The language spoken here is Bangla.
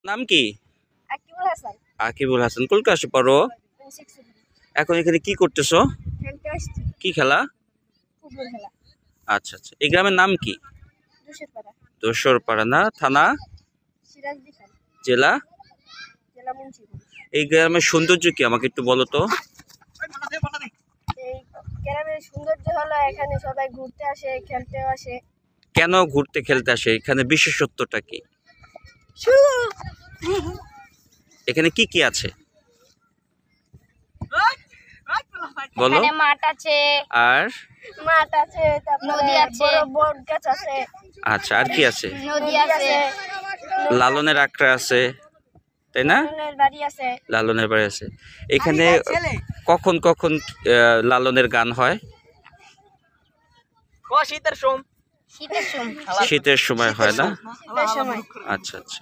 নাম কি? আকিবুল হাসান। আকিবুল হাসান। কোন ক্লাসে পড়ো? এখন এখানে কি করতেছো? খেলতে আসছি। কি খেলা? ফুটবল খেলা। আচ্ছা আচ্ছা। এই গ্রামের নাম কি? দুশেরপাড়া। দোসরপাড়া না? থানা? সিরাজদি খান। জেলা? জেলা মুন্সিগঞ্জ। এই গ্রামের সৌন্দর্য কি আমাকে একটু বলো তো। এই গ্রামের সৌন্দর্য হলো এখানে সবাই ঘুরতে আসে, খেলতেও আসে। কেন ঘুরতে খেলতে আসে? এখানে বিশেষত্বটা কি? এখানে কি কি আছে বলো। এখানে মাঠ আছে, আর তারপরে নদী আছে, বড় বট গাছ আছে। আচ্ছা, আর কি আছে? নদী আছে, লালনের আখড়া আছে, তাই না? লালনের বাড়ি আছে। লালনের বাড়ি আছে। এখানে কখন কখন লালনের গান হয়? শীতের সময়। শীতের সময় হয় না? শীতের সময়। আচ্ছা আচ্ছা।